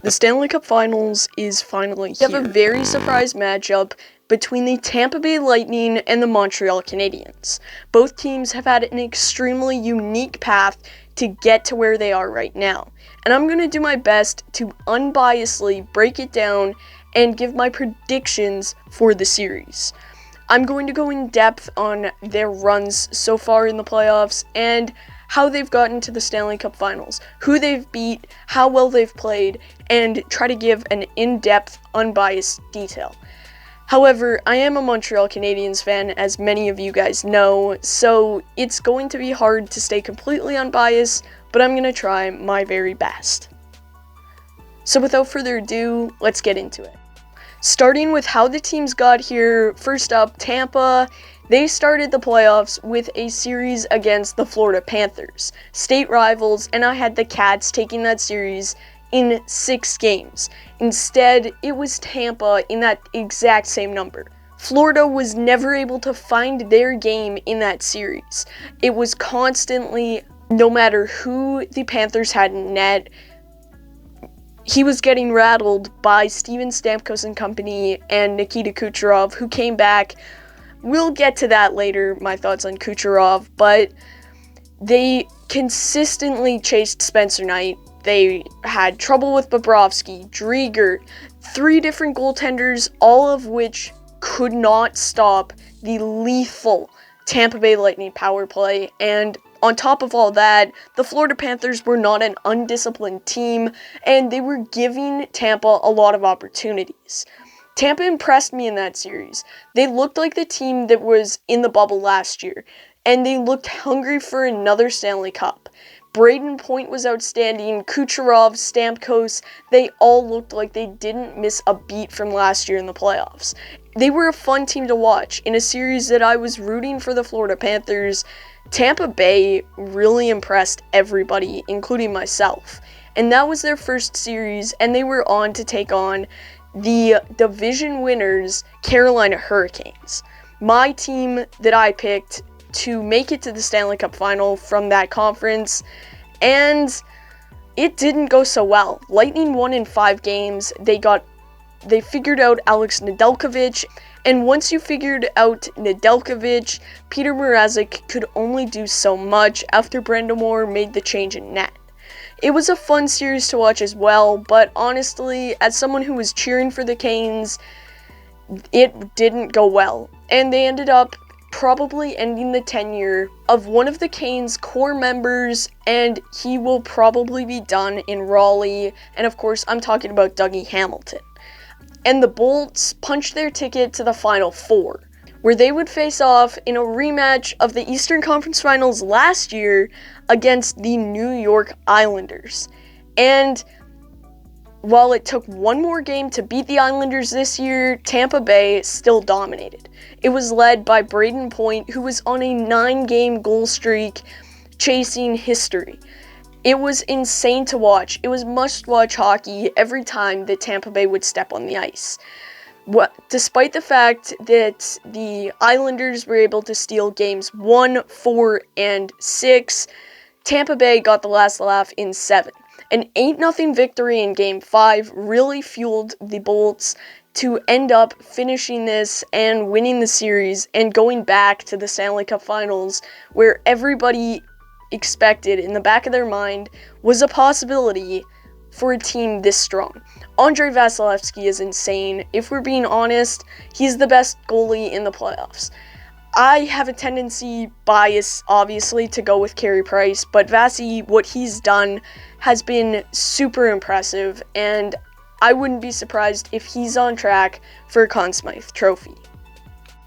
The Stanley Cup Finals is finally here. We have a very surprise matchup between the Tampa Bay Lightning and the Montreal Canadiens. Both teams have had an extremely unique path to get to where they are right now. And I'm going to do my best to unbiasedly break it down and give my predictions for the series. I'm going to go in depth on their runs so far in the playoffs and how they've gotten to the Stanley Cup Finals, who they've beat, how well they've played, and try to give an in-depth, unbiased detail. However, I am a Montreal Canadiens fan, as many of you guys know, so it's going to be hard to stay completely unbiased, but I'm going to try my very best. So without further ado, let's get into it. Starting with how the teams got here, first up, Tampa. They started the playoffs with a series against the Florida Panthers, state rivals, and I had the Cats taking that series in 6 games. Instead, it was Tampa in that exact same number. Florida was never able to find their game in that series. It was constantly, no matter who the Panthers had in net, he was getting rattled by Steven Stamkos and company and Nikita Kucherov, who came back. We'll get to that later, my thoughts on Kucherov, but they consistently chased Spencer Knight. They had trouble with Bobrovsky, Drieger, 3 different goaltenders, all of which could not stop the lethal Tampa Bay Lightning power play. And on top of all that, the Florida Panthers were not an undisciplined team, and they were giving Tampa a lot of opportunities. Tampa impressed me in that series. They looked like the team that was in the bubble last year, and they looked hungry for another Stanley Cup. Braden Point was outstanding, Kucherov, Stamkos, they all looked like they didn't miss a beat from last year in the playoffs. They were a fun team to watch. In a series that I was rooting for the Florida Panthers, Tampa Bay really impressed everybody, including myself. And that was their first series, and they were on to take on the division winners, Carolina Hurricanes. My team that I picked to make it to the Stanley Cup Final from that conference, and it didn't go so well. Lightning won in 5 games. They figured out Alex Nedeljkovic, and once you figured out Nedeljkovic, Peter Mrazek could only do so much after Brandon made the change in net. It was a fun series to watch as well, but honestly, as someone who was cheering for the Canes, it didn't go well, and they ended up probably ending the tenure of one of the Canes' core members, and he will probably be done in Raleigh, and of course, I'm talking about Dougie Hamilton. And the Bolts punched their ticket to the Final Four, where they would face off in a rematch of the Eastern Conference Finals last year against the New York Islanders. And while it took one more game to beat the Islanders this year, Tampa Bay still dominated. It was led by Braden Point, who was on a 9-game goal streak, chasing history. It was insane to watch. It was must-watch hockey every time that Tampa Bay would step on the ice. Despite the fact that the Islanders were able to steal games 1, 4, and 6, Tampa Bay got the last laugh in 7. An 8-0 victory in Game 5 really fueled the Bolts to end up finishing this and winning the series and going back to the Stanley Cup Finals, where everybody expected in the back of their mind was a possibility for a team this strong. Andrei Vasilevskiy is insane. If we're being honest, he's the best goalie in the playoffs. I have a tendency, bias obviously, to go with Carey Price, but Vasi, what he's done has been super impressive, and I wouldn't be surprised if he's on track for a Conn Smythe trophy.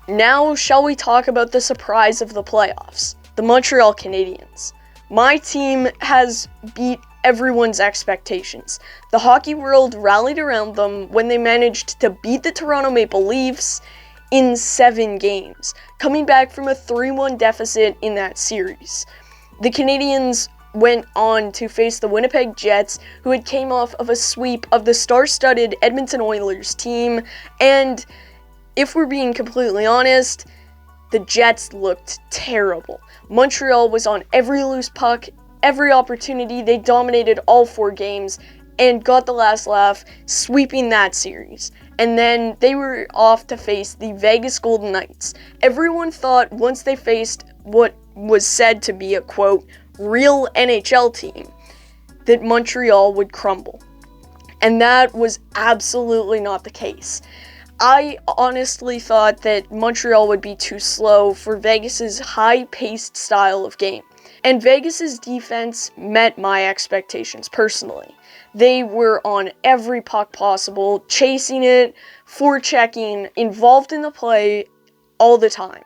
Now, shall we talk about the surprise of the playoffs, the Montreal Canadiens. My team has beat everyone's expectations. The hockey world rallied around them when they managed to beat the Toronto Maple Leafs in 7 games, coming back from a 3-1 deficit in that series. The Canadiens went on to face the Winnipeg Jets, who had came off of a sweep of the star-studded Edmonton Oilers team, and if we're being completely honest, the Jets looked terrible. Montreal was on every loose puck, every opportunity. They dominated all 4 games, and got the last laugh, sweeping that series. And then they were off to face the Vegas Golden Knights. Everyone thought once they faced what was said to be a, quote, real NHL team, that Montreal would crumble. And that was absolutely not the case. I honestly thought that Montreal would be too slow for Vegas's high-paced style of game. And Vegas's defense met my expectations personally. They were on every puck possible, chasing it, forechecking, involved in the play all the time.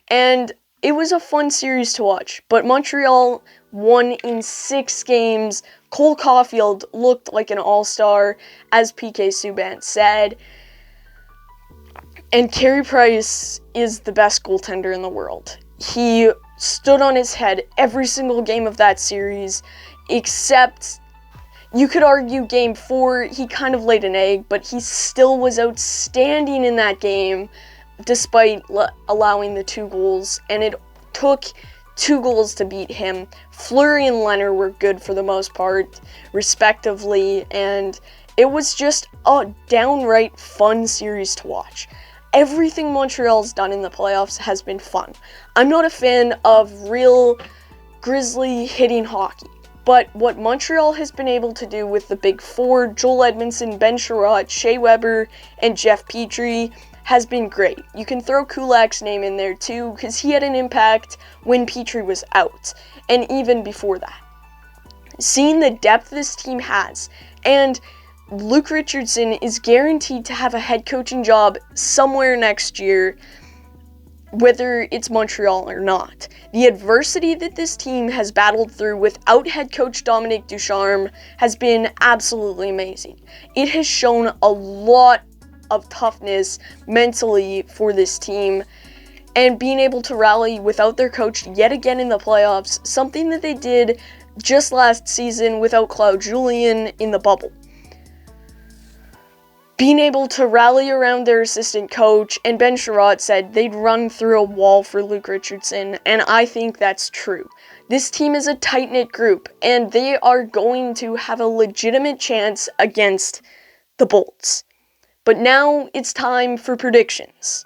And it was a fun series to watch, but Montreal won in 6 games. Cole Caulfield looked like an all-star, as PK Subban said. And Carey Price is the best goaltender in the world. He stood on his head every single game of that series, except you could argue Game 4, he kind of laid an egg, but he still was outstanding in that game, despite allowing the 2 goals, and it took 2 goals to beat him. Fleury and Leonard were good for the most part, respectively, and it was just a downright fun series to watch. Everything Montreal's done in the playoffs has been fun. I'm not a fan of real grizzly hitting hockey, but what Montreal has been able to do with the Big Four, Joel Edmondson, Ben Sherratt, Shea Weber, and Jeff Petrie, has been great. You can throw Kulak's name in there too, because he had an impact when Petrie was out, and even before that. Seeing the depth this team has, and Luke Richardson is guaranteed to have a head coaching job somewhere next year, whether it's Montreal or not. The adversity that this team has battled through without head coach Dominique Ducharme has been absolutely amazing. It has shown a lot of toughness mentally for this team, and being able to rally without their coach yet again in the playoffs, something that they did just last season without Claude Julien in the bubble. Being able to rally around their assistant coach, and Ben Sherratt said they'd run through a wall for Luke Richardson, and I think that's true. This team is a tight-knit group, and they are going to have a legitimate chance against the Bolts. But now it's time for predictions.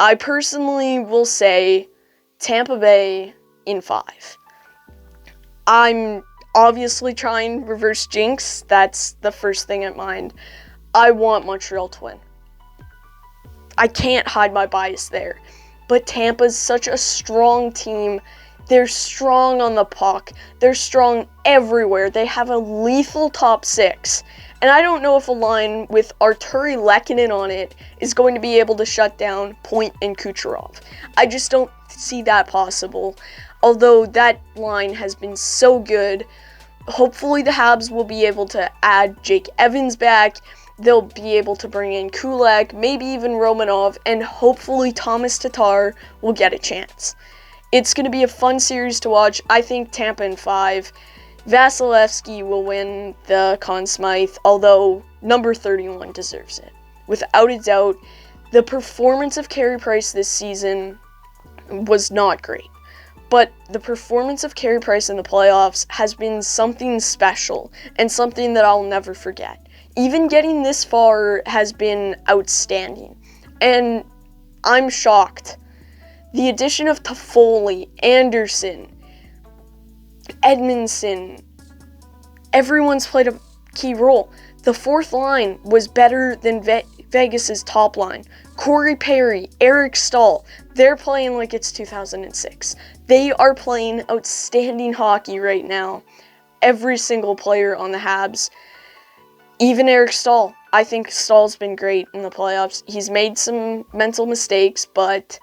I personally will say Tampa Bay in 5. I'm obviously trying reverse jinx. That's the first thing in mind. I want Montreal to win. I can't hide my bias there. But Tampa's such a strong team. They're strong on the puck. They're strong everywhere. They have a lethal top 6. And I don't know if a line with Arturi Lehkonen on it is going to be able to shut down Point and Kucherov. I just don't see that possible. Although that line has been so good. Hopefully the Habs will be able to add Jake Evans back. They'll be able to bring in Kulak, maybe even Romanov, and hopefully Thomas Tatar will get a chance. It's going to be a fun series to watch. I think Tampa in 5. Vasilevsky will win the Conn Smythe, although number 31 deserves it. Without a doubt, the performance of Carey Price this season was not great. But the performance of Carey Price in the playoffs has been something special, and something that I'll never forget. Even getting this far has been outstanding, and I'm shocked. The addition of Toffoli, Anderson, Edmondson, everyone's played a key role. The 4th line was better than Vegas's top line. Corey Perry, Eric Stahl, they're playing like it's 2006. They are playing outstanding hockey right now. Every single player on the Habs. Even Eric Stahl. I think Stahl's been great in the playoffs. He's made some mental mistakes, but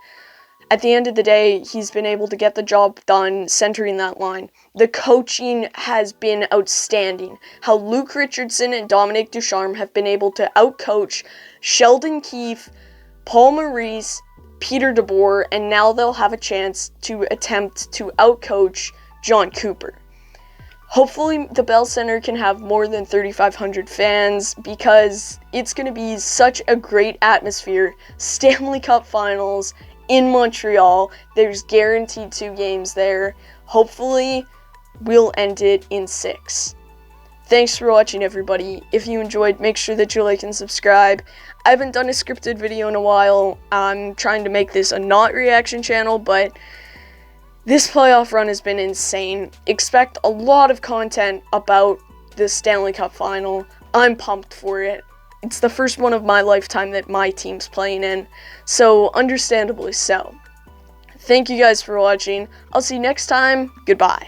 at the end of the day, he's been able to get the job done centering that line. The coaching has been outstanding. How Luke Richardson and Dominique Ducharme have been able to outcoach Sheldon Keefe, Paul Maurice, Peter DeBoer, and now they'll have a chance to attempt to outcoach John Cooper. Hopefully the Bell Center can have more than 3,500 fans, because it's going to be such a great atmosphere. Stanley Cup Finals in Montreal. There's guaranteed 2 games there. Hopefully we'll end it in 6. thanks for watching, everybody. If you enjoyed, make sure that you like and subscribe. I haven't done a scripted video in a while. I'm trying to make this a not reaction channel, but this playoff run has been insane. Expect a lot of content about the Stanley Cup Final. I'm pumped for it. It's the first one of my lifetime that my team's playing in, so understandably so. Thank you guys for watching. I'll see you next time. Goodbye.